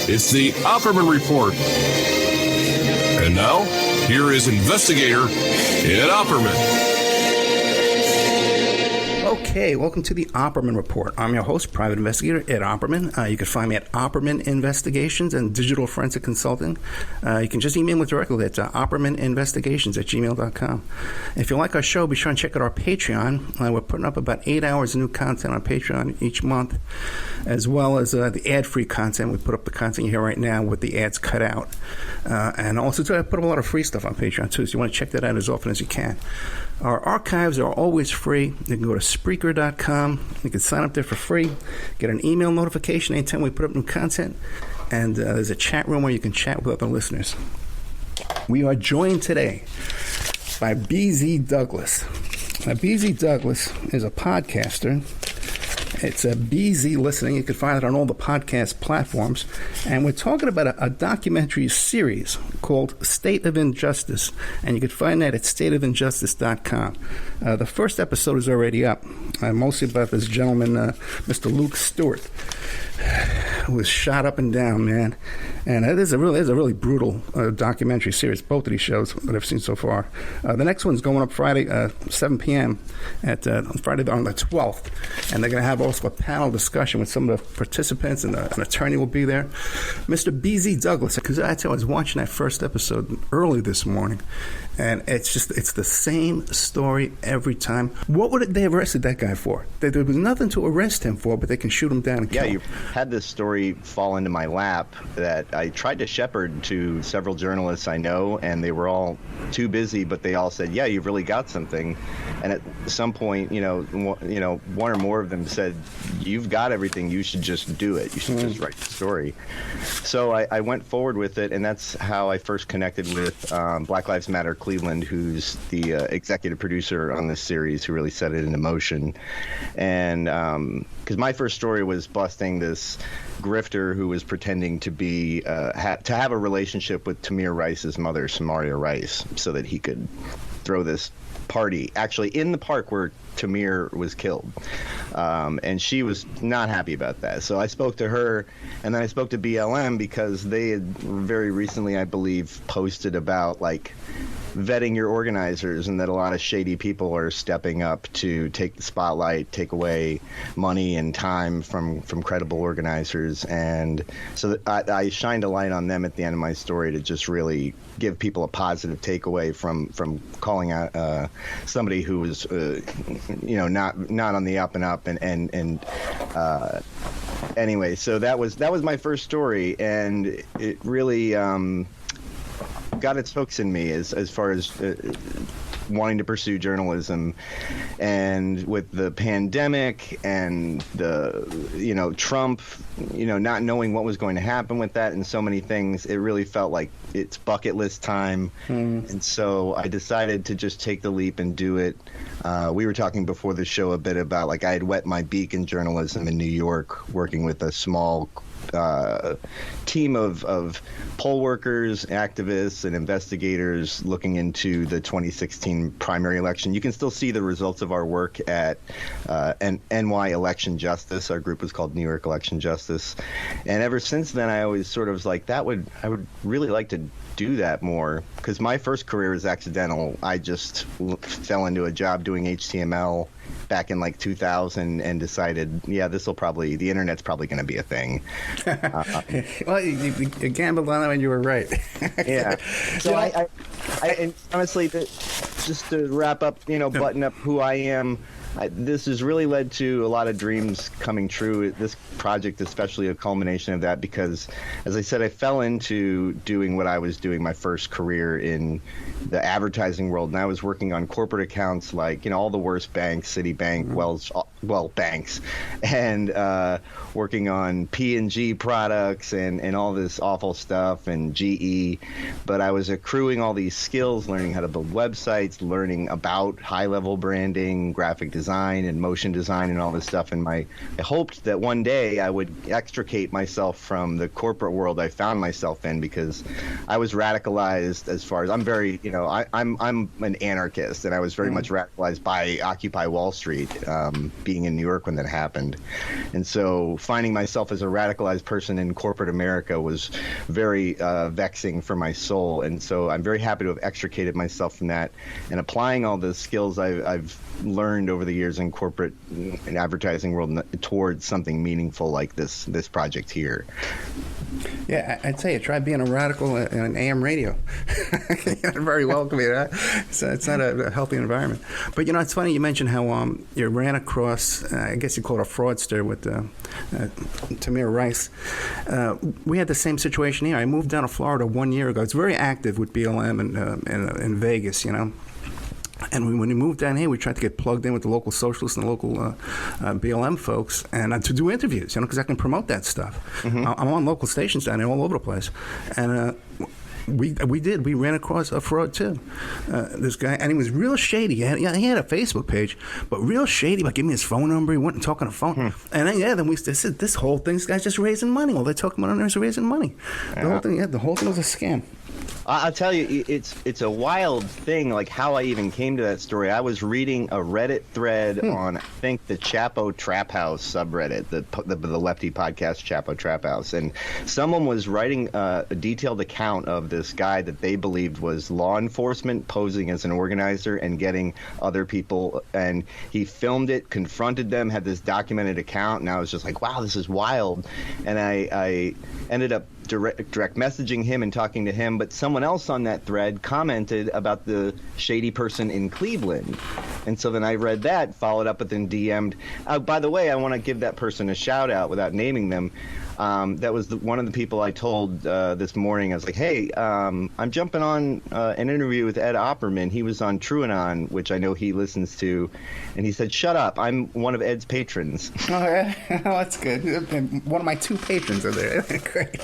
It's the Opperman Report. And now, here is investigator Ed Opperman. Okay, welcome to the Opperman Report. I'm your host, private investigator Ed Opperman. You can find me at Opperman Investigations and Digital Forensic Consulting. You can just email me directly at oppermaninvestigations@gmail.com. If you like our show, be sure and check out our Patreon. We're putting up about 8 hours of new content on Patreon each month, as well as the ad-free content. We put up the content you hear right now with the ads cut out. And also, I put up a lot of free stuff on Patreon, too, so you want to check that out as often as you can. Our archives are always free. You can go to Spreaker.com. You can sign up there for free, get an email notification anytime we put up new content, and there's a chat room where you can chat with other listeners. We are joined today by BZ Douglas. Now, BZ Douglas is a podcaster. It's a BZ Listening. You can find it on all the podcast platforms. And we're talking about a documentary series called State of Injustice. And you can find that at stateofinjustice.com. The first episode is already up, mostly about this gentleman, Mr. Luke Stewart, who was shot up and down, man. And it is a really brutal documentary series, both of these shows that I've seen so far. The next one's going up Friday, 7 p.m. at Friday on the 12th. And they're going to have also a panel discussion with some of the participants, and an attorney will be there. Mr. BZ Douglas, because I was watching that first episode early this morning, and it's the same story every time. What would they have arrested that guy for? There was nothing to arrest him for, but they can shoot him down and kill him. You had this story fall into my lap that I tried to shepherd to several journalists I know, and they were all too busy, but they all said, yeah, you've really got something. And at some point, one or more of them said, you've got everything, you should just do it. You should just write the story. So I went forward with it, and that's how I first connected with Black Lives Matter Cleveland, who's the executive producer on this series, who really set it into motion. And because my first story was busting this grifter who was pretending to be to have a relationship with Tamir Rice's mother, Samaria Rice, so that he could throw this party actually in the park where Tamir was killed. And she was not happy about that. So I spoke to her, and then I spoke to BLM because they had very recently, I believe, posted about vetting your organizers, and that a lot of shady people are stepping up to take the spotlight, take away money and time from credible organizers. And so I shined a light on them at the end of my story to just really give people a positive takeaway from calling out somebody who was not on the up and up. And anyway, so that was my first story, and it really got its hooks in me as far as wanting to pursue journalism. And with the pandemic and the Trump not knowing what was going to happen with that and so many things, it really felt like it's bucket list time. And so I decided to just take the leap and do it. We were talking before the show a bit about I had wet my beak in journalism in New York, working with a small team of poll workers, activists, and investigators looking into the 2016 primary election. You can still see the results of our work at NY Election Justice. Our group was called New York Election Justice. And ever since then, I always sort of was like, I would really like to do that more, because my first career was accidental. I just fell into a job doing HTML back in 2000 and decided, the internet's probably going to be a thing. Well, you gambled on it and you were right. Yeah. So I and honestly, just to wrap up, button up who I am, this has really led to a lot of dreams coming true. This project, especially a culmination of that, because, as I said, I fell into doing what I was doing my first career in the advertising world, and I was working on corporate accounts all the worst banks, Citibank, banks, and working on P&G products and all this awful stuff, and GE. But I was accruing all these skills, learning how to build websites, learning about high-level branding, graphic design, and motion design, and all this stuff. And I hoped that one day I would extricate myself from the corporate world I found myself in, because I was radicalized as far as I'm very, I'm an anarchist, and I was very much radicalized by Occupy Wall Street, being being in New York when that happened. And so finding myself as a radicalized person in corporate America was very vexing for my soul. And so I'm very happy to have extricated myself from that and applying all the skills I've learned over the years in corporate and advertising world towards something meaningful like this project here. Yeah, I'd say try being a radical in AM radio. You're very welcoming. So it's not a healthy environment. But, it's funny you mentioned how you ran across, I guess you call it a fraudster with Tamir Rice. We had the same situation here. I moved down to Florida 1 year ago. It's very active with BLM in Vegas, And when we moved down here, we tried to get plugged in with the local socialists and the local BLM folks, and to do interviews, because I can promote that stuff. Mm-hmm. I'm on local stations down there all over the place, and we ran across a fraud too. This guy, and he was real shady. He had a Facebook page, but real shady. Like, give me his phone number. He went and talked on the phone, and then they said this whole thing. This guy's just raising money. All they're talking about is raising money. The whole thing was a scam. I'll tell you, it's a wild thing, like how I even came to that story. I was reading a Reddit thread on, I think, the Chapo Trap House subreddit, the lefty podcast Chapo Trap House, and someone was writing a detailed account of this guy that they believed was law enforcement posing as an organizer and getting other people, and he filmed it, confronted them, had this documented account, and I was just like, wow, this is wild. And I ended up direct messaging him and talking to him, but someone else on that thread commented about the shady person in Cleveland. And so then I read that, followed up with and DM'd. By the way, I want to give that person a shout out without naming them. That was one of the people I told this morning. I was like, hey, I'm jumping on an interview with Ed Opperman. He was on TrueAnon, which I know he listens to. And he said, shut up. I'm one of Ed's patrons. Oh, yeah. That's good. One of my two patrons are there. Great.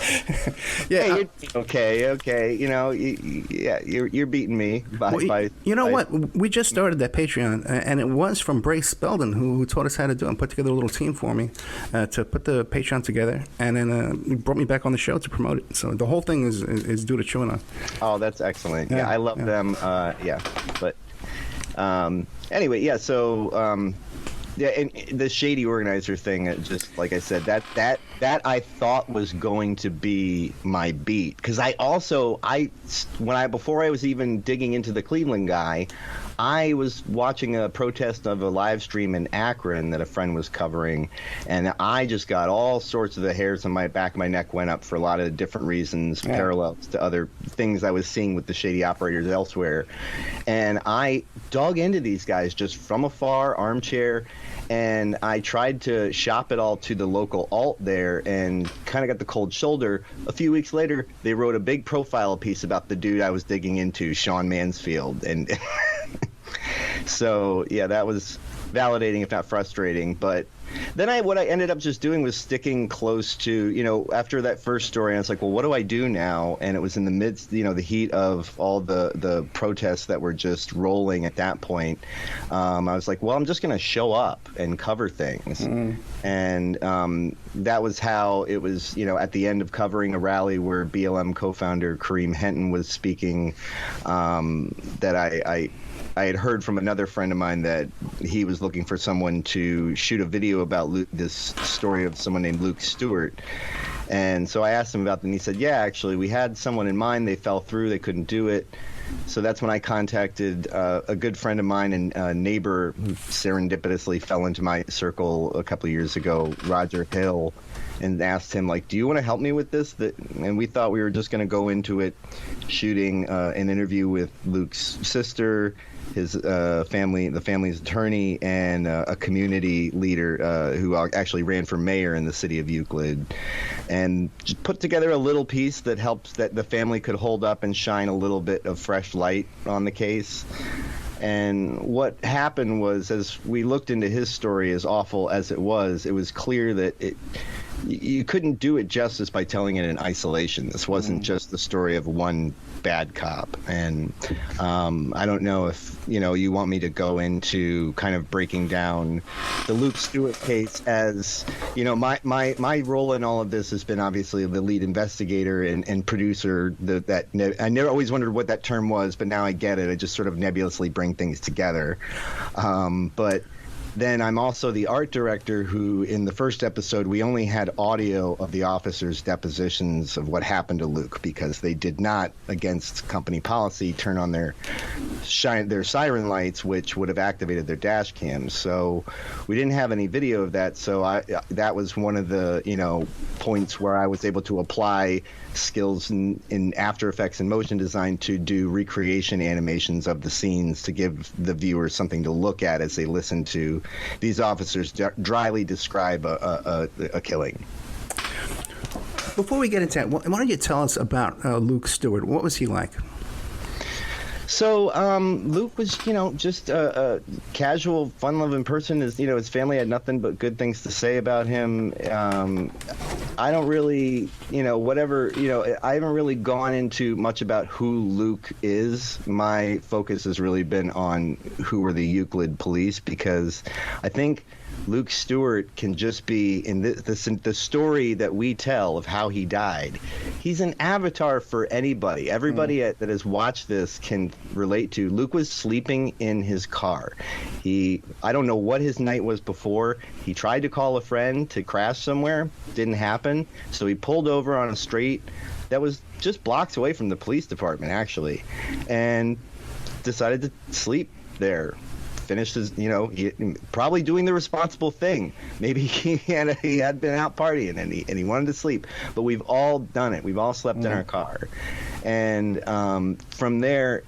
Yeah. Hey, okay. You're beating me. What? We just started that Patreon, and it was from Brace Spelden, who taught us how to do it and put together a little team for me to put the Patreon together. And then he brought me back on the show to promote it. So the whole thing is due to TrueAnon. Oh, that's excellent. Yeah, I love them. But anyway, yeah. So and the shady organizer thing, just like I said, that I thought was going to be my beat, because before I was even digging into the Cleveland guy, I was watching a protest of a live stream in Akron that a friend was covering, and I just got all sorts of the hairs on my back of my neck went up for a lot of different reasons, parallels to other things I was seeing with the shady operators elsewhere. And I dug into these guys just from afar, armchair, and I tried to shop it all to the local alt there and kind of got the cold shoulder. A few weeks later, they wrote a big profile piece about the dude I was digging into, Sean Mansfield. And so, yeah, that was validating, if not frustrating. But then what I ended up just doing was sticking close to, after that first story, I was like, well, what do I do now? And it was in the midst, the heat of all the protests that were just rolling at that point. I was like, well, I'm just going to show up and cover things. And that was how it was, at the end of covering a rally where BLM co-founder Kareem Henton was speaking, that I had heard from another friend of mine that he was looking for someone to shoot a video about this story of someone named Luke Stewart. And so I asked him about that, and he said, yeah, actually, we had someone in mind. They fell through. They couldn't do it. So that's when I contacted a good friend of mine and a neighbor who serendipitously fell into my circle a couple of years ago, Roger Hill, and asked him, do you want to help me with this? And we thought we were just going to go into it shooting an interview with Luke's sister, his the family's attorney, and a community leader who actually ran for mayor in the city of Euclid, and just put together a little piece that helps that the family could hold up and shine a little bit of fresh light on the case. And what happened was, as we looked into his story, as awful as it was clear that you couldn't do it justice by telling it in isolation. This wasn't just the story of one bad cop. And I don't know if, you want me to go into kind of breaking down the Luke Stewart case as, my role in all of this has been obviously the lead investigator and producer. I never always wondered what that term was, but now I get it. I just sort of nebulously bring things together. But then I'm also the art director who, in the first episode, we only had audio of the officers' depositions of what happened to Luke because they did not, against company policy, turn on their siren lights, which would have activated their dash cams. So we didn't have any video of that. So that was one of the points where I was able to apply skills in After Effects and motion design to do recreation animations of the scenes to give the viewers something to look at as they listen to these officers dryly describe a killing. Before we get into that, why don't you tell us about Luke Stewart? What was he like? So Luke was, just a casual, fun-loving person. His family had nothing but good things to say about him. I don't really, I haven't really gone into much about who Luke is. My focus has really been on who are the Euclid Police, because I think Luke Stewart can just be in the story that we tell of how he died. He's an avatar for anybody. Everybody that has watched this can relate to. Luke was sleeping in his car. I don't know what his night was before. He tried to call a friend to crash somewhere. Didn't happen. So he pulled over on a street that was just blocks away from the police department, actually, and decided to sleep there. Finished his, probably doing the responsible thing. Maybe he had been out partying and he wanted to sleep. But we've all done it. We've all slept in our car. And from there,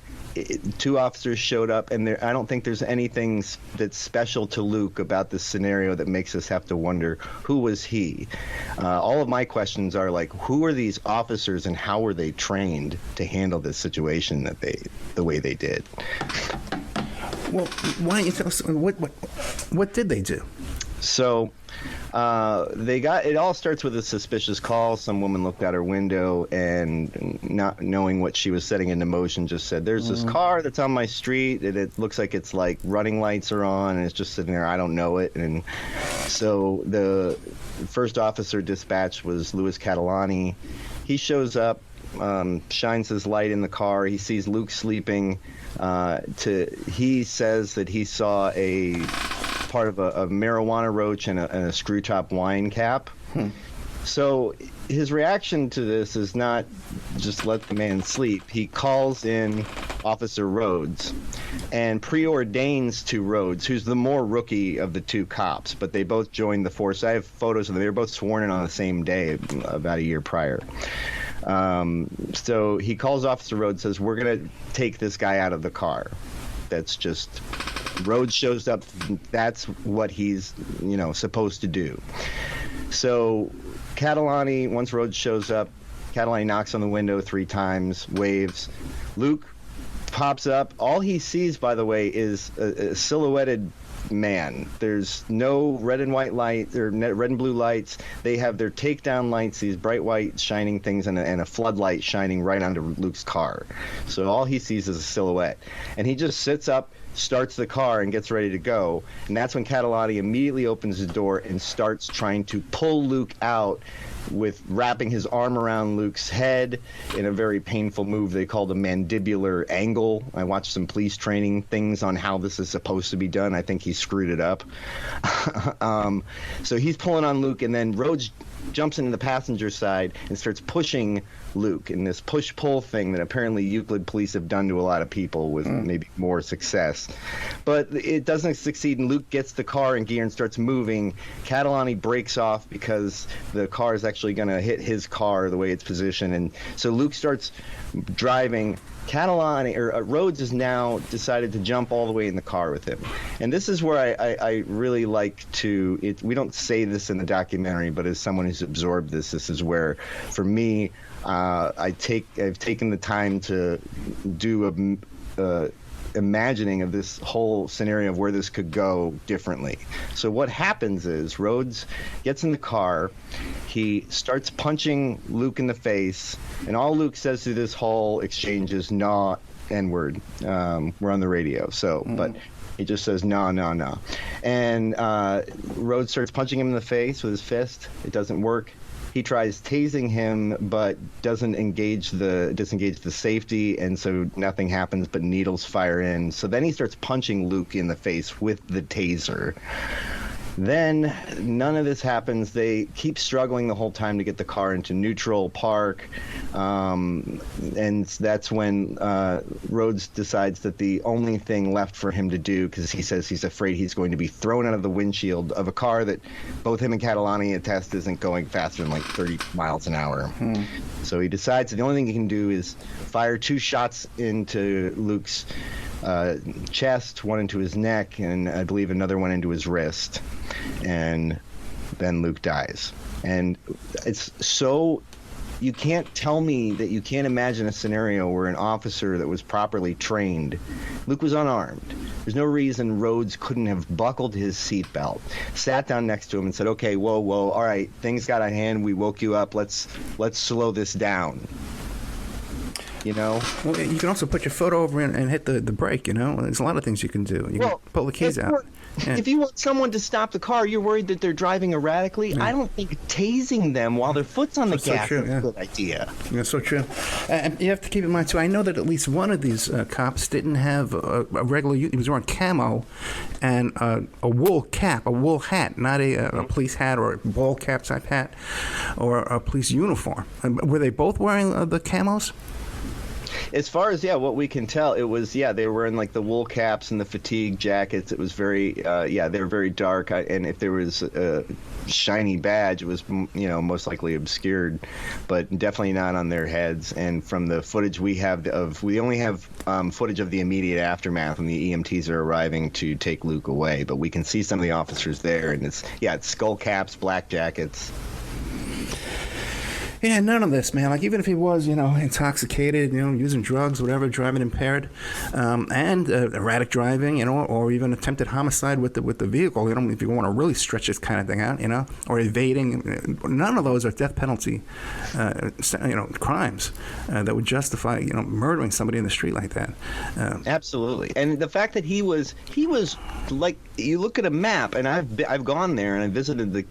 two officers showed up, and I don't think there's anything that's special to Luke about this scenario that makes us have to wonder, who was he? All of my questions are like, who are these officers and how were they trained to handle this situation the way they did? Well, why don't you tell us what did they do? So it all starts with a suspicious call. Some woman looked out her window and, not knowing what she was setting into motion, just said, there's this car that's on my street and it looks like it's like running lights are on and it's just sitting there. I don't know it. And so the first officer dispatched was Louis Catalani. He shows up, shines his light in the car. He sees Luke sleeping. He says that he saw a part of a marijuana roach and a screw top wine cap. So his reaction to this is not just let the man sleep. He calls in Officer Rhodes and preordains to Rhodes, who's the more rookie of the two cops, but they both joined the force. I have photos of them. They were both sworn in on the same day about a year prior. So he calls Officer Rhodes, says, we're going to take this guy out of the car. That's just, Rhodes shows up. That's what he's, supposed to do. So Catalani, once Rhodes shows up, Catalani knocks on the window 3 times, waves. Luke pops up. All he sees, by the way, is a silhouetted man. There's no red and white light or red and blue lights. They have their takedown lights, these bright white shining things, and a floodlight shining right onto Luke's car. So all he sees is a silhouette. And he just sits up, starts the car, and gets ready to go. And that's when Catalani immediately opens the door and starts trying to pull Luke out, with wrapping his arm around Luke's head in a very painful move they called a mandibular angle. I watched some police training things on how this is supposed to be done. I think he screwed it up. So he's pulling on Luke, and then Rhodes jumps into the passenger side and starts pushing Luke in this push-pull thing that apparently Euclid Police have done to a lot of people with maybe more success. But it doesn't succeed, and Luke gets the car in gear and starts moving. Catalani breaks off because the car is actually going to hit his car the way it's positioned. And so Luke starts driving. Rhodes has now decided to jump all the way in the car with him. And this is where I really like to, we don't say this in the documentary, but as someone who's absorbed this is where, for me, I've taken the time to do a imagining of this whole scenario of where this could go differently. So what happens is Rhodes gets in the car, he starts punching Luke in the face, and all Luke says through this whole exchange is "nah, N-word." We're on the radio, so but he just says "nah, nah, nah," and Rhodes starts punching him in the face with his fist. It doesn't work. He tries tasing him, but doesn't disengage the safety, and so nothing happens but needles fire in. So then he starts punching Luke in the face with the taser. Then none of this happens. They keep struggling the whole time to get the car into neutral park. And that's when Rhodes decides that the only thing left for him to do, because he says he's afraid he's going to be thrown out of the windshield of a car that both him and Catalani attest isn't going faster than like 30 miles an hour. So he decides that the only thing he can do is fire 2 shots into Luke's chest, one into his neck, and I believe another one into his wrist. And then Luke dies. And it's so, you can't tell me that you can't imagine a scenario where an officer that was properly trained, Luke was unarmed. There's no reason Rhodes couldn't have buckled his seatbelt, sat down next to him and said, okay, whoa, all right, things got out of hand, we woke you up, let's slow this down. You know? Well, you can also put your foot over and hit the brake, you know? There's a lot of things you can do. You can pull the keys out. If you want someone to stop the car, you're worried that they're driving erratically. I don't think tasing them while their foot's on the gas is a good idea. That's so true. And you have to keep in mind, too, I know that at least one of these cops didn't have a regular, he was wearing camo and a wool cap, a wool hat, not a police hat or a ball cap type hat or a police uniform. Were they both wearing the camos? As far as, what we can tell, it was, they were wearing like the wool caps and the fatigue jackets. It was very, they were very dark. And if there was a shiny badge, it was, most likely obscured, but definitely not on their heads. And from the footage we have we only have footage of the immediate aftermath when the EMTs are arriving to take Luke away. But we can see some of the officers there, and it's skull caps, black jackets. Yeah, none of this, man. Like, even if he was, intoxicated, using drugs, whatever, driving impaired, and erratic driving, or even attempted homicide with the vehicle, if you want to really stretch this kind of thing out, or evading, none of those are death penalty, crimes that would justify, murdering somebody in the street like that. Absolutely. And the fact that he was like, you look at a map, and I've gone there and I visited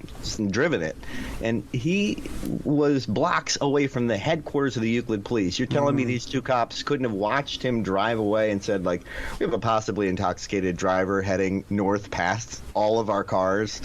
driven it, and he was blocks away from the headquarters of the Euclid Police. You're telling me these 2 cops couldn't have watched him drive away and said, like, we have a possibly intoxicated driver heading north past all of our cars?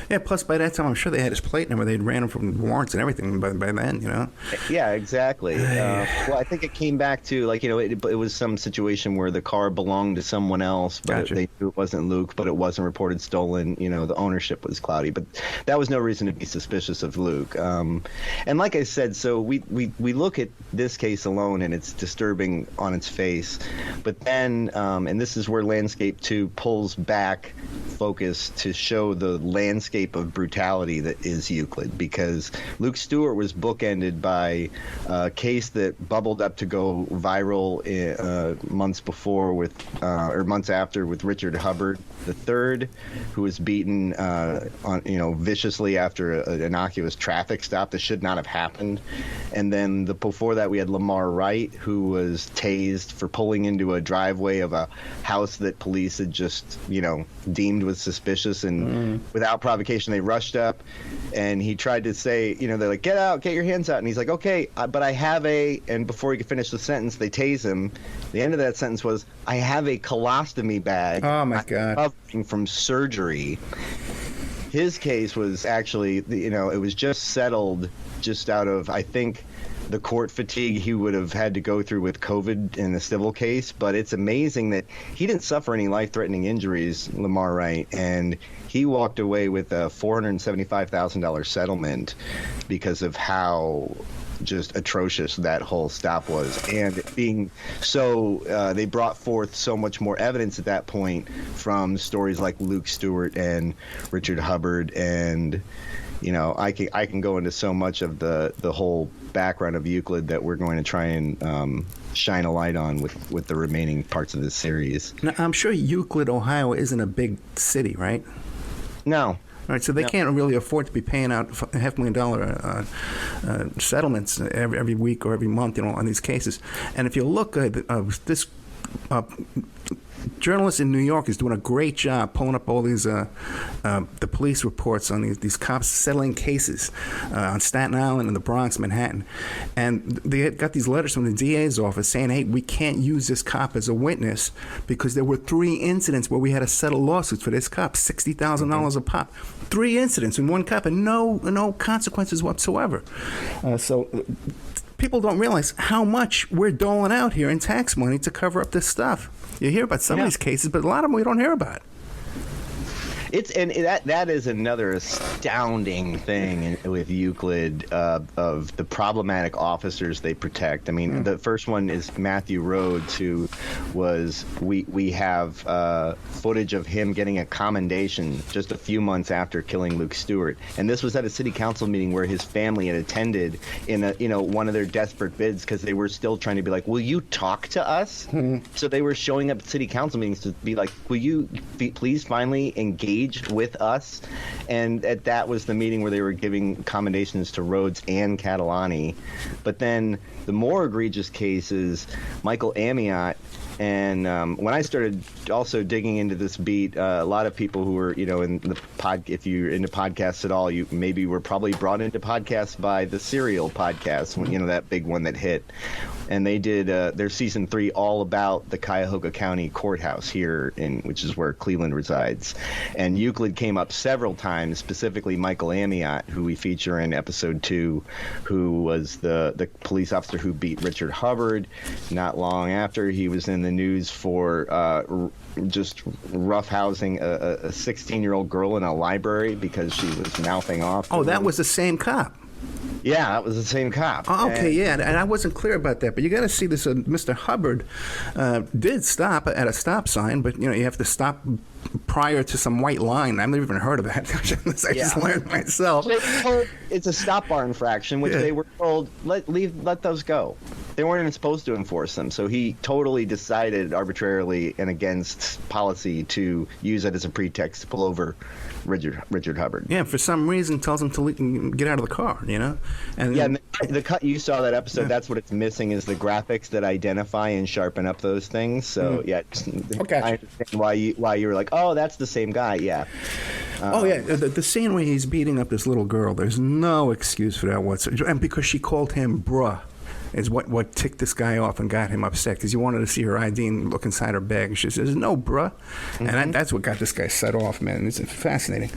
Yeah, plus by that time, I'm sure they had his plate number. They'd ran him from warrants and everything by then, Yeah, exactly. Well, I think it came back to, like, it was some situation where the car belonged to someone else, but Gotcha. they knew it wasn't Luke, but it wasn't reported stolen. The ownership was cloudy. But that was no reason to be suspicious of Luke. And like I said, so we look at this case alone, and it's disturbing on its face. But then, and this is where Landscape 2 pulls back focus to show the landscape of brutality that is Euclid, because Luke Stewart was bookended by a case that bubbled up to go viral months after with Richard Hubbard III, who was beaten viciously after an innocuous traffic stop that should not have happened. And then before that, we had Lamar Wright, who was tased for pulling into a driveway of a house that police had just deemed was suspicious, and without provocation they rushed up, and he tried to say, they're like, get out, get your hands out, and he's like, okay, but I have and before he could finish the sentence, they tase him. The end of that sentence was, I have a colostomy bag. Oh my God. Recovering from surgery. His case was actually, it was just settled just out of, I think, the court fatigue he would have had to go through with COVID in the civil case. But it's amazing that he didn't suffer any life-threatening injuries, Lamar Wright, and he walked away with a $475,000 settlement because of how just atrocious that whole stop was. And being so, they brought forth so much more evidence at that point from stories like Luke Stewart and Richard Hubbard, and I can go into so much of the whole background of Euclid that we're going to try and shine a light on with the remaining parts of this series. Now, I'm sure Euclid, Ohio isn't a big city, right? No. All right, so they can't really afford to be paying out $500,000 settlements every week or every month, on these cases. And if you look, this journalist in New York is doing a great job pulling up all these the police reports on these cops settling cases on Staten Island and the Bronx, Manhattan, and they had got these letters from the DA's office saying, "Hey, we can't use this cop as a witness because there were 3 incidents where we had to settle lawsuits for this cop, $60,000 a pop, 3 incidents in one cop, and no consequences whatsoever." So. People don't realize how much we're doling out here in tax money to cover up this stuff. You hear about some of these cases, but a lot of them we don't hear about. That is another astounding thing with Euclid of the problematic officers they protect. I mean, the first one is Matthew Rhodes, who was we have footage of him getting a commendation just a few months after killing Luke Stewart, and this was at a city council meeting where his family had attended in one of their desperate bids because they were still trying to be like, "Will you talk to us?" So they were showing up at city council meetings to be like, "Will you please finally engage with us?" And that was the meeting where they were giving commendations to Rhodes and Catalani. But then the more egregious case is Michael Amiot. And when I started also digging into this beat, a lot of people who were, in the if you're into podcasts at all, you maybe were probably brought into podcasts by the Serial podcast, that big one that hit. And they did their season 3 all about the Cuyahoga County Courthouse here, which is where Cleveland resides. And Euclid came up several times, specifically Michael Amiot, who we feature in episode 2, who was the police officer who beat Richard Hubbard. Not long after, he was in the news for just roughhousing a 16-year-old girl in a library because she was mouthing off. Oh, that was the same cop. Yeah, that was the same cop. Oh, okay, and I wasn't clear about that, but you got to see this. Mr. Hubbard did stop at a stop sign, but you have to stop prior to some white line. I've never even heard of that. I just learned myself. It's a stop bar infraction, which they were told let those go. They weren't even supposed to enforce them. So he totally decided arbitrarily and against policy to use it as a pretext to pull over Richard Hubbard. Yeah, for some reason tells him to get out of the car, And the cut you saw that episode, that's what it's missing is the graphics that identify and sharpen up those things. So okay. I understand why you were like, oh, that's the same guy. Yeah. The scene where he's beating up this little girl, there's no excuse for that whatsoever. And because she called him bruh is what ticked this guy off and got him upset because he wanted to see her ID and look inside her bag. She says, "No, bruh," and that's what got this guy set off. Man, it's fascinating.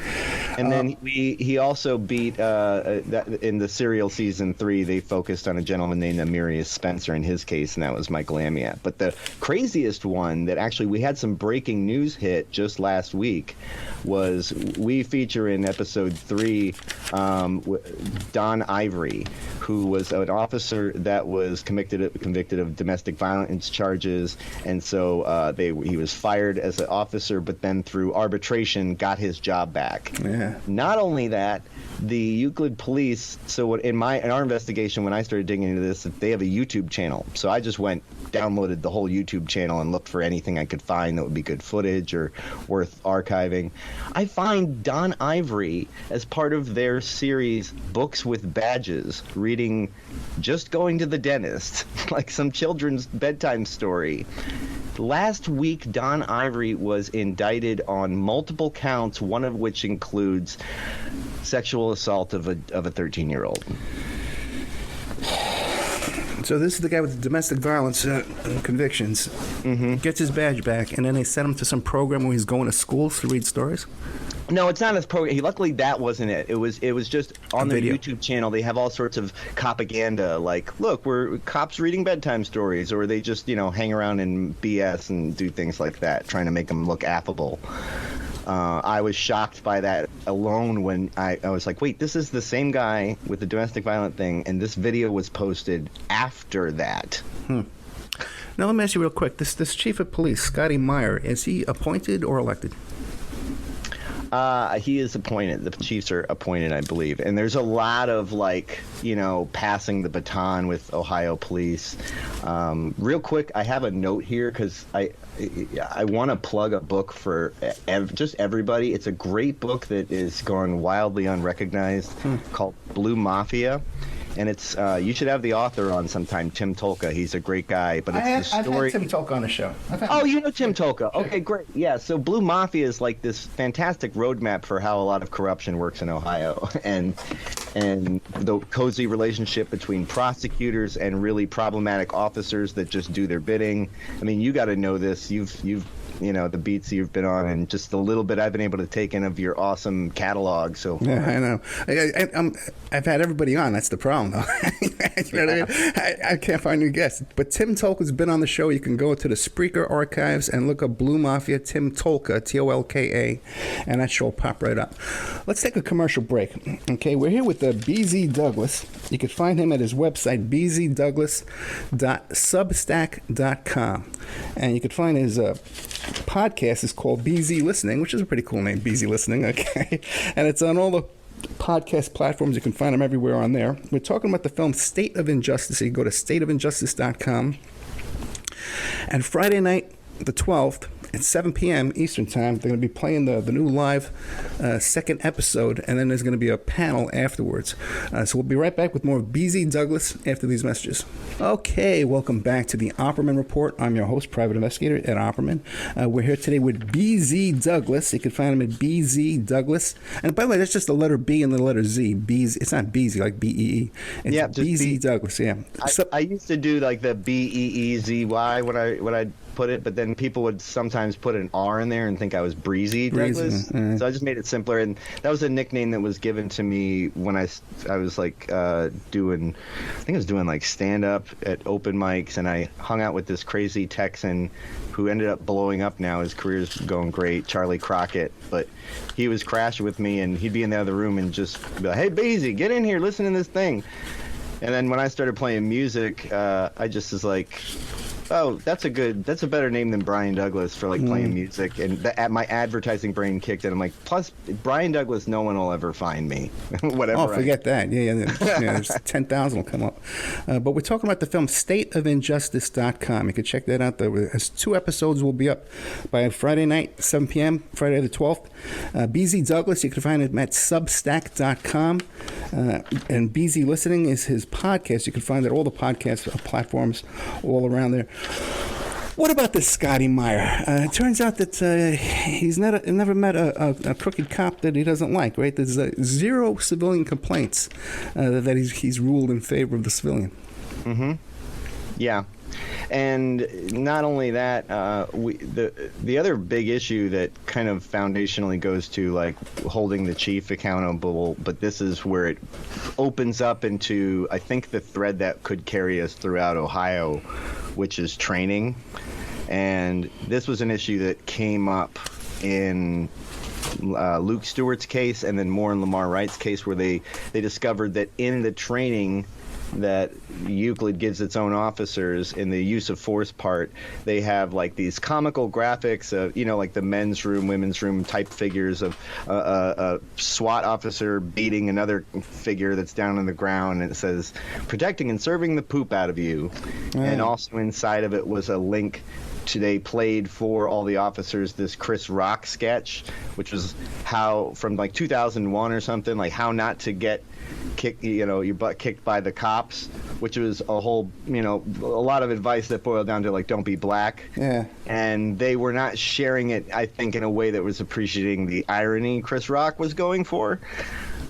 And then he also beat in the Serial season 3. They focused on a gentleman named Amirius Spencer in his case, and that was Michael Amiot. But the craziest one that actually we had some breaking news hit just last week was we feature in episode 3 Don Ivory, who was an officer that was convicted of domestic violence charges, and so he was fired as an officer, but then through arbitration got his job back. Yeah. Not only that, the Euclid Police. So in our investigation, when I started digging into this, they have a YouTube channel. So I just downloaded the whole YouTube channel and looked for anything I could find that would be good footage or worth archiving. I find Don Ivory as part of their series Books with Badges, reading Just Going to the Dentist, like some children's bedtime story. Last week, Don Ivory was indicted on multiple counts, one of which includes sexual assault of a 13-year-old. So this is the guy with the domestic violence convictions. Gets his badge back, and then they sent him to some program where he's going to schools to read stories. No, it's not his program. Luckily, that wasn't it. It was just on their YouTube channel. They have all sorts of propaganda, like, look, we're cops reading bedtime stories, or they just hang around and BS and do things like that, trying to make them look affable. I was shocked by that alone when I was like, wait, this is the same guy with the domestic violence thing, and this video was posted after that. Now, let me ask you real quick. This chief of police, Scotty Meyer, is he appointed or elected? He is appointed. The chiefs are appointed, I believe. And there's a lot of passing the baton with Ohio police. Real quick, I have a note here because I want to plug a book for just everybody. It's a great book that is gone wildly unrecognized called Blue Mafia. and it's you should have the author on sometime, Tim Tolka. He's a great guy, but it's I've the story. had Tim Tolka on the show. Oh, you know Tim Tolka. Okay, great. Yeah, so Blue Mafia is like this fantastic roadmap for how a lot of corruption works in Ohio, and the cozy relationship between prosecutors and really problematic officers that just do their bidding. I mean, you got to know this. You've the beats you've been on, and just a little bit I've been able to take in of your awesome catalog. So yeah, I know. I've had everybody on. That's the problem, though. You know what I mean? I can't find new guests. But Tim Tolka's been on the show. You can go to the Spreaker archives and look up Blue Mafia, Tim Tolka, Tolka, and that show will pop right up. Let's take a commercial break. Okay, we're here with BZ Douglas. You can find him at his website, bzdouglas.substack.com. And you can find his podcast is called BZ Listening, which is a pretty cool name, BZ Listening, okay? And it's on all the podcast platforms. You can find them everywhere on there. We're talking about the film State of Injustice. So you go to stateofinjustice.com. And Friday night, the 12th, at 7 p.m. Eastern Time, they're going to be playing the new live second episode, and then there's going to be a panel afterwards. So we'll be right back with more of BZ Douglas after these messages. Okay, welcome back to the Opperman Report. I'm your host, Private Investigator at Opperman. We're here today with BZ Douglas. You can find him at BZ Douglas. And by the way, that's just the letter B and the letter Z. BZ. It's not BZ like B-E-E. It's yeah, just BZ Douglas, yeah. I used to do like the B-E-E-Z-Y when I put it, but then people would sometimes put an R in there and think I was Breezy Douglas. So I just made it simpler, and that was a nickname that was given to me when I was like doing like stand up at open mics, and I hung out with this crazy Texan who ended up blowing up now. His career's going great, Charlie Crockett, but he was crashing with me, and he'd be in the other room and just be like, "Hey, Beezy, get in here, listen to this thing." And then when I started playing music, I just was like, oh, that's a better name than Brian Douglas for like playing music, and my advertising brain kicked in. I'm like, plus Brian Douglas, no one will ever find me. Whatever. Oh, forget that. Yeah, there's 10,000 will come up. But we're talking about the film stateofinjustice.com. You can check that out. There's 2 episodes will be up by Friday night, 7 p.m., Friday the 12th. BZ Douglas, you can find him at substack.com. And BZ Listening is his podcast. You can find it at all the podcast platforms all around there. What about this Scotty Meyer? It turns out that he's never met a crooked cop that he doesn't like, right? There's 0 civilian complaints that he's ruled in favor of the civilian. Mm-hmm. Yeah. And not only that, the other big issue that kind of foundationally goes to like holding the chief accountable, but this is where it opens up into, I think, the thread that could carry us throughout Ohio, which is training. And this was an issue that came up in Luke Stewart's case, and then more in Lamar Wright's case, where they discovered that in the training that Euclid gives its own officers in the use of force part, they have like these comical graphics of, like the men's room, women's room type figures of a SWAT officer beating another figure that's down on the ground, and it says, protecting and serving the poop out of you. And also inside of it was a link to, they played for all the officers this Chris Rock sketch, which was how, from like 2001 or something, like how not to get your butt kicked by the cops, which was a whole, a lot of advice that boiled down to like, don't be black. Yeah. And they were not sharing it, I think, in a way that was appreciating the irony Chris Rock was going for.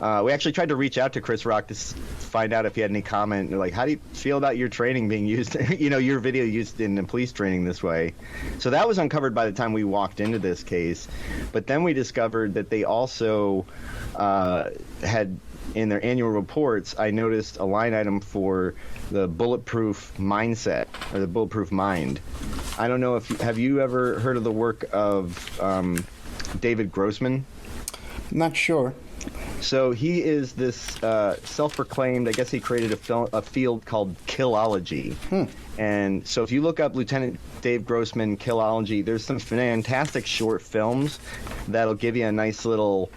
We actually tried to reach out to Chris Rock to find out if he had any comment, like, how do you feel about your training being used, your video used in the police training this way? So that was uncovered by the time we walked into this case. But then we discovered that they also had, in their annual reports, I noticed a line item for the bulletproof mindset, or the bulletproof mind. I don't know have you ever heard of the work of David Grossman? Not sure. So he is this self-proclaimed, I guess he created a field called Killology. And so if you look up Lieutenant Dave Grossman, Killology, there's some fantastic short films that'll give you a nice little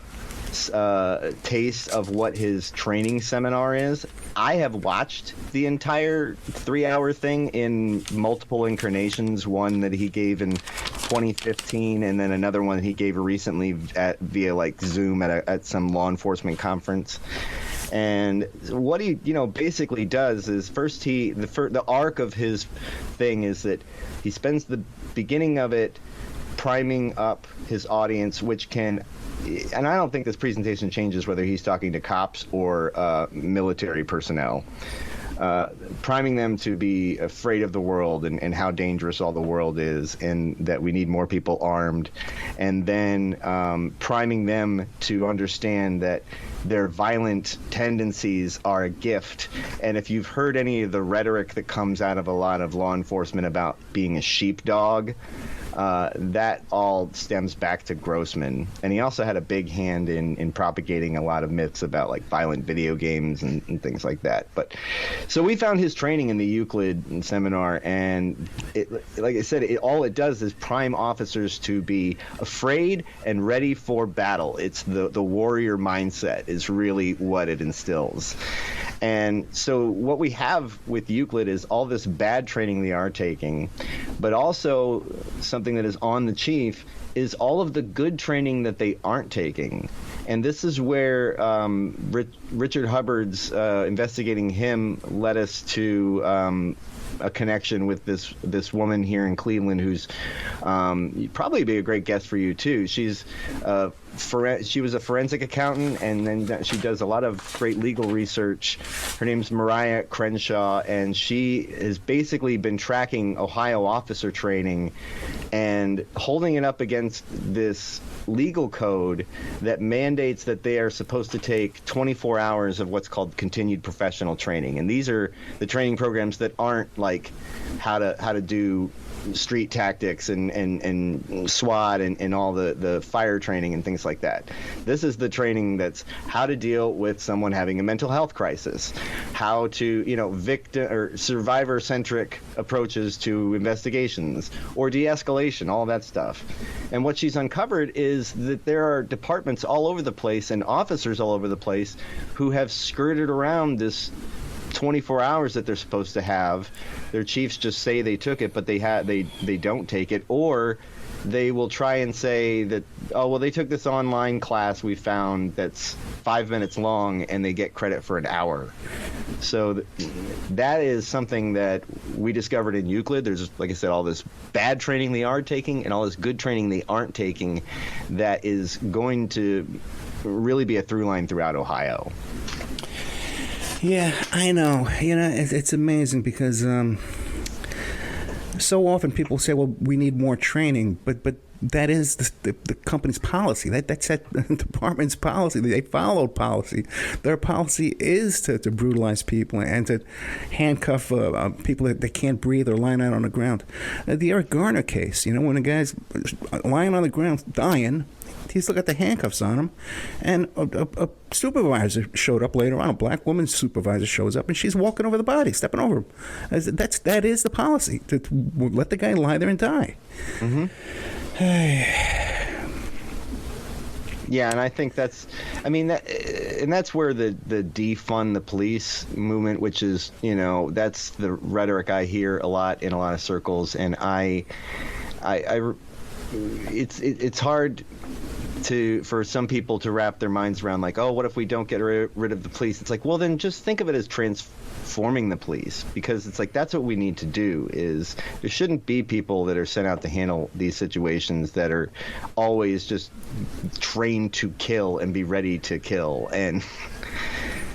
taste of what his training seminar is. I have watched the entire 3-hour thing in multiple incarnations, one that he gave in 2015, and then another one he gave recently via like Zoom at some law enforcement conference. And what he, basically does is first the arc of his thing is that he spends the beginning of it priming up his audience, which can, and I don't think this presentation changes whether he's talking to cops or military personnel, priming them to be afraid of the world and how dangerous all the world is, and that we need more people armed, and then priming them to understand that their violent tendencies are a gift. And if you've heard any of the rhetoric that comes out of a lot of law enforcement about being a sheepdog, that all stems back to Grossman. And he also had a big hand in propagating a lot of myths about like violent video games and things like that. But so we found his training in the Euclid seminar, and like I said, all it does is prime officers to be afraid and ready for battle. It's the warrior mindset is really what it instills. And so what we have with Euclid is all this bad training they are taking, but also something that is on the chief is all of the good training that they aren't taking. And this is where Richard Hubbard's investigating him led us to a connection with this woman here in Cleveland who's probably be a great guest for you too. She's she was a forensic accountant, and then she does a lot of great legal research. Her name's Mariah Crenshaw, and she has basically been tracking Ohio officer training and holding it up against this legal code that mandates that they are supposed to take 24 hours of what's called continued professional training. And these are the training programs that aren't like how to do street tactics and SWAT and all the fire training and things like that. This is the training that's how to deal with someone having a mental health crisis, how to, victim or survivor-centric approaches to investigations or de-escalation, all that stuff. And what she's uncovered is that there are departments all over the place and officers all over the place who have skirted around this 24 hours that they're supposed to have. Their chiefs just say they took it, but they don't take it, or they will try and say that, oh, well, they took this online class we found that's 5 minutes long, and they get credit for an hour. So that is something that we discovered in Euclid. There's, like I said, all this bad training they are taking and all this good training they aren't taking that is going to really be a through line throughout Ohio. Yeah, I know. It's amazing because so often people say, well, we need more training, but that is the company's policy. That's that department's policy. They followed policy. Their policy is to brutalize people and to handcuff people that can't breathe or lying out on the ground. The Eric Garner case, when a guy's lying on the ground dying, he still got the handcuffs on him, and a supervisor showed up later on. A black woman's supervisor shows up, and she's walking over the body, stepping over him. That is the policy, to let the guy lie there and die. Mm-hmm. Yeah, and I think that's where the defund the police movement, which is, that's the rhetoric I hear a lot in a lot of circles, and it's hard for some people to wrap their minds around, like, oh, what if we don't get rid of the police? It's like, well, then just think of it as transforming the police, because it's like that's what we need to do. Is there shouldn't be people that are sent out to handle these situations that are always just trained to kill and be ready to kill, and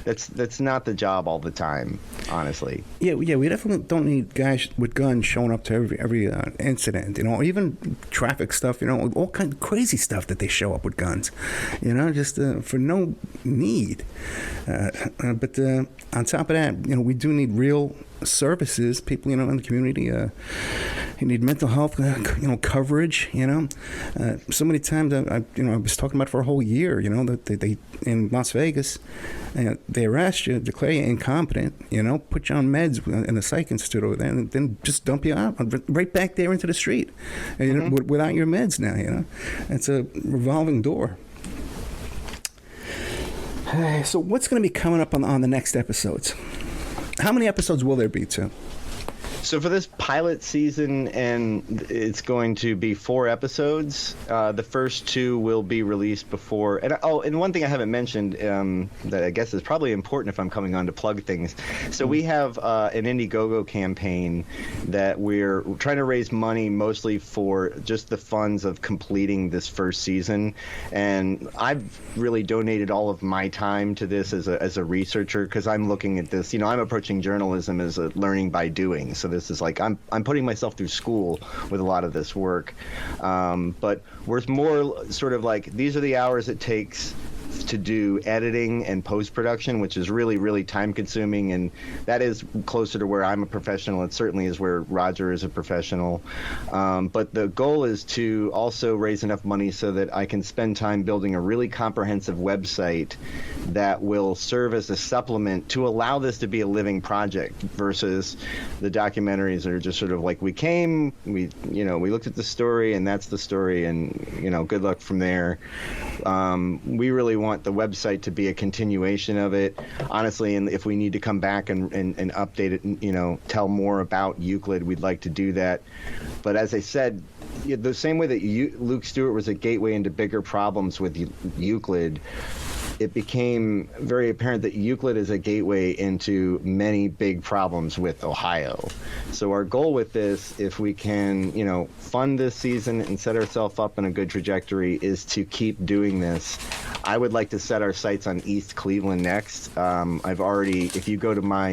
that's not the job all the time, honestly. Yeah, we definitely don't need guys with guns showing up to every incident, even traffic stuff, all kind of crazy stuff that they show up with guns, just for no need. But on top of that, we do need real services, people, in the community. You need mental health, coverage. So many times I was talking about for a whole year. That they in Las Vegas, they arrest you, declare you incompetent. Put you on meds in the psych institute over there, and then just dump you out right back there into the street, without your meds. Now, it's a revolving door. So what's going to be coming up on the next episodes? How many episodes will there be, Tim? So for this pilot season, and it's going to be 4 episodes. The first 2 will be released before. And one thing I haven't mentioned that I guess is probably important if I'm coming on to plug things. So we have an Indiegogo campaign that we're trying to raise money mostly for just the funds of completing this first season. And I've really donated all of my time to this as a researcher, because I'm looking at this. I'm approaching journalism as a learning by doing. So this is like I'm putting myself through school with a lot of this work, but we're more sort of like, these are the hours it takes to do editing and post-production, which is really, really time-consuming, and that is closer to where I'm a professional. It certainly is where Roger is a professional. But the goal is to also raise enough money so that I can spend time building a really comprehensive website that will serve as a supplement to allow this to be a living project versus the documentaries that are just sort of like, we looked at the story and that's the story, and good luck from there. We really want the website to be a continuation of it, honestly, and if we need to come back and update it and tell more about Euclid, we'd like to do that. But as I said, the same way that Luke Stewart was a gateway into bigger problems with Euclid, it became very apparent that Euclid is a gateway into many big problems with Ohio. So our goal with this, if we can, fund this season and set ourselves up in a good trajectory, is to keep doing this. I would like to set our sights on East Cleveland next. I've already, if you go to my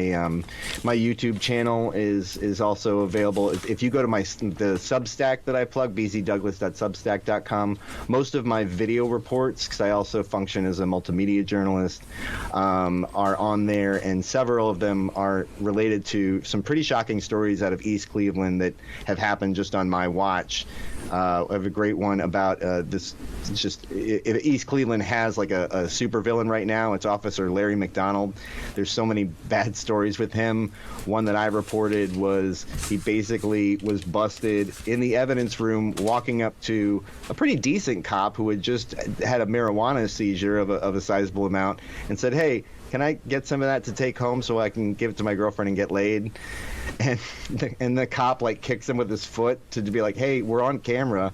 my YouTube channel is also available. If you go to the Substack that I plug, bzdouglas.substack.com, most of my video reports, because I also function as a multimedia journalist, are on there, and several of them are related to some pretty shocking stories out of East Cleveland that have happened just on my watch. I have a great one about this. If East Cleveland has like a supervillain right now, it's Officer Larry McDonald. There's so many bad stories with him. One that I reported was he basically was busted in the evidence room walking up to a pretty decent cop who had just had a marijuana seizure of a sizable amount, and said, "Hey, can I get some of that to take home so I can give it to my girlfriend and get laid?" And the cop kicks him with his foot to be like, "Hey, we're on camera."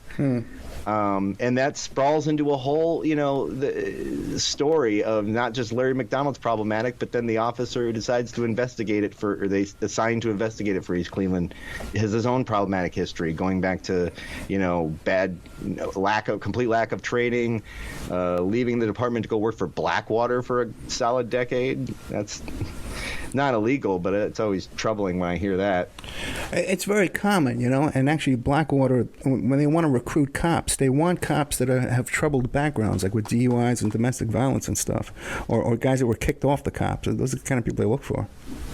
And that sprawls into a whole, the story of not just Larry McDonald's problematic, but then the officer who decides to investigate it or they assign to investigate it for East Cleveland has his own problematic history going back to, bad complete lack of training, leaving the department to go work for Blackwater for a solid decade. That's not illegal, but it's always troubling when I hear that. It's very common, and actually Blackwater, when they want to recruit cops, they want cops that have troubled backgrounds, like with DUIs and domestic violence and stuff, or guys that were kicked off the cops. Those are the kind of people they look for.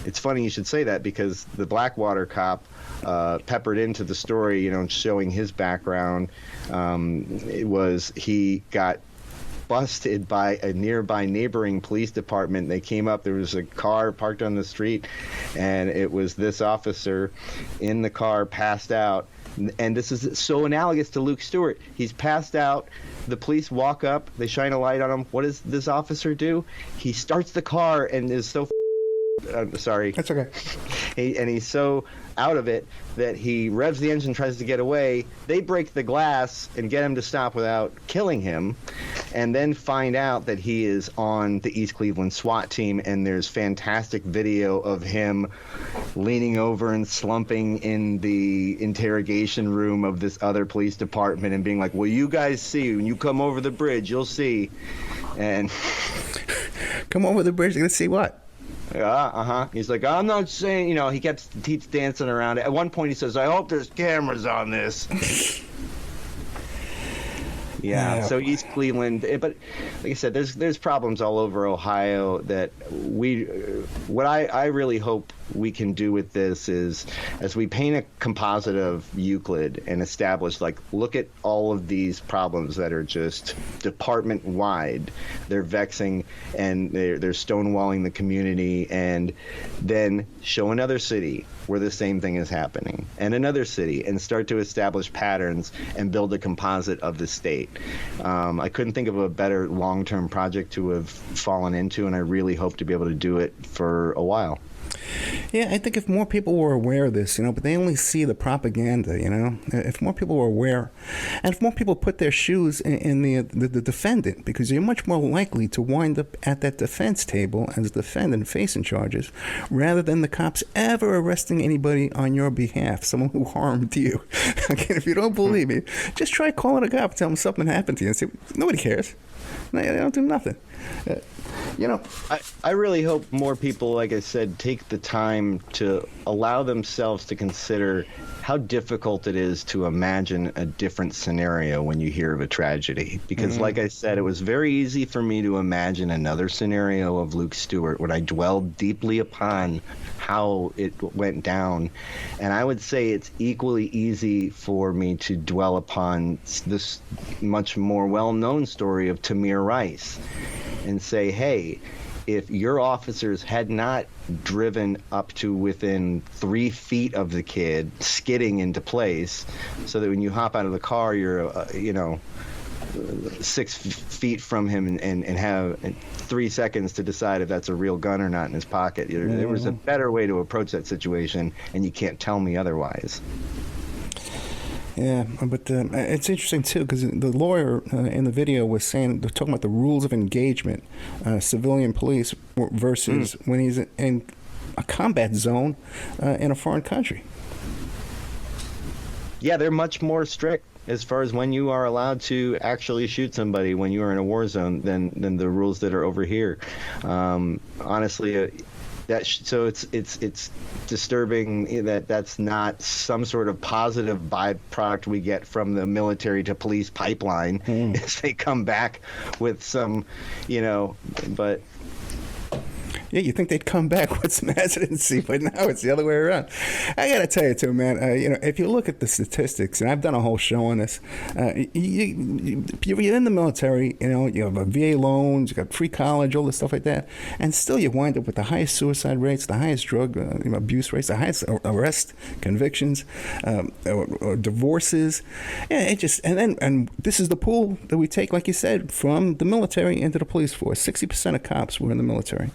It's funny you should say that, because the Blackwater cop peppered into the story, showing his background, he got busted by a nearby neighboring police department. They came up, there was a car parked on the street, and it was this officer in the car, passed out. And this is so analogous to Luke Stewart. He's passed out. The police walk up, they shine a light on him. What does this officer do? He starts the car and is so sorry. That's okay. He's so out of it that he revs the engine, tries to get away. They break the glass and get him to stop without killing him, and then find out that he is on the East Cleveland SWAT team, and there's fantastic video of him leaning over and slumping in the interrogation room of this other police department and being like, "Well, you guys see, when you come over the bridge, you'll see." And come over the bridge, you're going to see what? He's like, "I'm not saying," he keeps dancing around it. At one point he says, "I hope there's cameras on this." Yeah, so East Cleveland, but like I said, there's problems all over Ohio that what I really hope we can do with this is, as we paint a composite of Euclid and establish, look at all of these problems that are just department wide, they're vexing and they're stonewalling the community, and then show another city where the same thing is happening, and another city, and start to establish patterns and build a composite of the state. I couldn't think of a better long-term project to have fallen into, and I really hope to be able to do it for a while. Yeah, I think if more people were aware of this, but they only see the propaganda, if more people were aware, and if more people put their shoes in the defendant, because you're much more likely to wind up at that defense table as a defendant facing charges, rather than the cops ever arresting anybody on your behalf, someone who harmed you. Again, if you don't believe me, just try calling a cop and tell them something happened to you and say, nobody cares. They don't do nothing. I really hope more people, like I said, take the time to allow themselves to consider how difficult it is to imagine a different scenario when you hear of a tragedy. Because like I said, it was very easy for me to imagine another scenario of Luke Stewart when I dwelled deeply upon how it went down. And I would say it's equally easy for me to dwell upon this much more well-known story of Tamir Rice and say, hey, if your officers had not driven up to within 3 feet of the kid, skidding into place, so that when you hop out of the car, you're, 6 feet from him and have 3 seconds to decide if that's a real gun or not in his pocket. There was a better way to approach that situation, and you can't tell me otherwise. Yeah, but it's interesting, too, because the lawyer in the video was saying, they're talking about the rules of engagement, civilian police versus when he's in a combat zone in a foreign country. Yeah, they're much more strict as far as when you are allowed to actually shoot somebody when you are in a war zone than the rules that are over here. Honestly, so it's disturbing that that's not some sort of positive byproduct we get from the military to police pipeline as they come back with some, but. Yeah, you think they'd come back with some hesitancy, but now it's the other way around. I got to tell you, too, man, if you look at the statistics, and I've done a whole show on this, you're in the military, you have a VA loans, you got free college, all this stuff like that, and still you wind up with the highest suicide rates, the highest drug abuse rates, the highest arrest convictions, or divorces. Yeah, and this is the pool that we take, like you said, from the military into the police force. 60% of cops were in the military.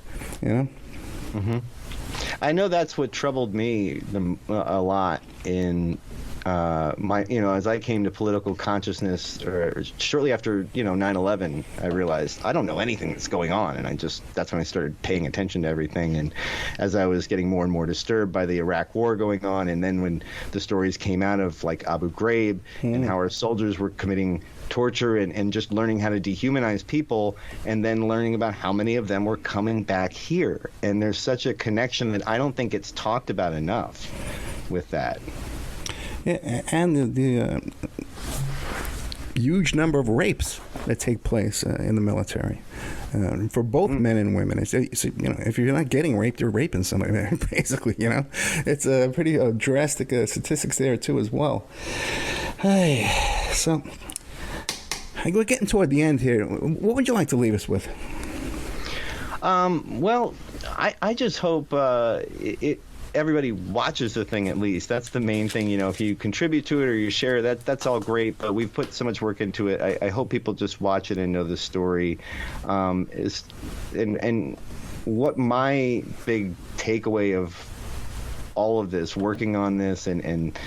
I know that's what troubled me a lot in my, as I came to political consciousness, or shortly after, 9/11, I realized I don't know anything that's going on, and that's when I started paying attention to everything. And as I was getting more and more disturbed by the Iraq War going on, and then when the stories came out of like Abu Ghraib and how our soldiers were committing torture and just learning how to dehumanize people, and then learning about how many of them were coming back here. And there's such a connection that I don't think it's talked about enough with that. Yeah, and the huge number of rapes that take place in the military for both men and women. It's, if you're not getting raped, you're raping somebody, basically. It's a pretty drastic statistics there too as well. Hey, so we're getting toward the end here. What would you like to leave us with? Well, I just hope everybody watches the thing at least. That's the main thing. If you contribute to it or you share that's all great, but we've put so much work into it. I hope people just watch it and know the story. And what my big takeaway of all of this, working on this and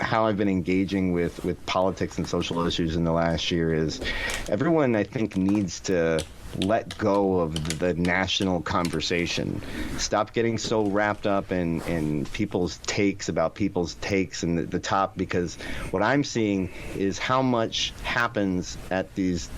how I've been engaging with politics and social issues in the last year is everyone, I think, needs to let go of the national conversation. Stop getting so wrapped up in people's takes about people's takes and the top, because what I'm seeing is how much happens at this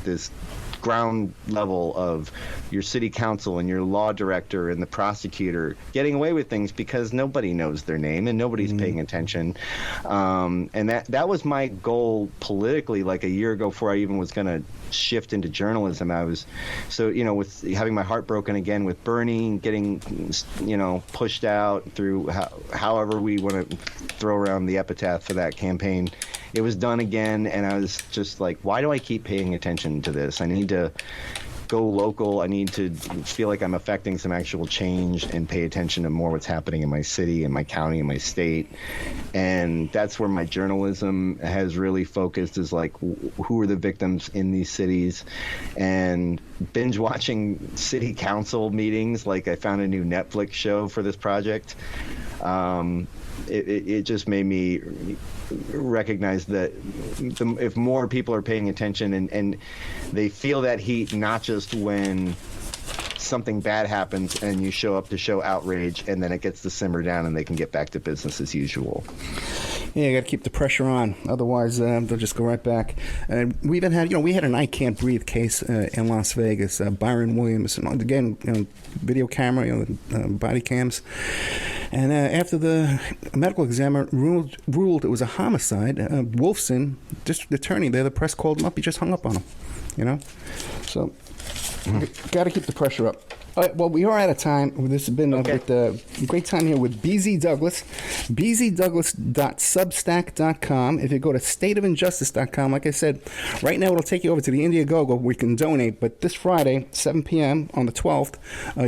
ground level of your city council and your law director and the prosecutor getting away with things because nobody knows their name and nobody's paying attention. And that was my goal politically, like a year ago, before I even was going to shift into journalism. I was with having my heart broken again with Bernie, getting pushed out through however we want to throw around the epitaph for that campaign. It was done again, and I was just like, why do I keep paying attention to this? I need to go local. I need to feel like I'm affecting some actual change and pay attention to more what's happening in my city, in my county, in my state. And that's where my journalism has really focused, is like, who are the victims in these cities? And binge watching city council meetings. Like, I found a new Netflix show for this project. It just made me recognize that if more people are paying attention and they feel that heat, not just when something bad happens and you show up to show outrage and then it gets to simmer down and they can get back to business as usual. Yeah, you got to keep the pressure on. Otherwise, they'll just go right back. We even had, we had an I Can't Breathe case in Las Vegas. Byron Williams, and again, video camera, body cams. And after the medical examiner ruled it was a homicide, Wolfson, district attorney there, the press called him up. He just hung up on him, So, got to keep the pressure up. All right, well, we are out of time. This has been a great time here with BZ Douglas, bzdouglas.substack.com. If you go to stateofinjustice.com, like I said, right now it'll take you over to the Indiegogo where you can donate. But this Friday, 7 p.m. on the 12th,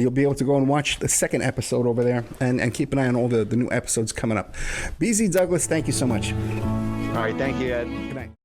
you'll be able to go and watch the second episode over there and keep an eye on all the new episodes coming up. BZ Douglas, thank you so much. All right, thank you, Ed. Good night.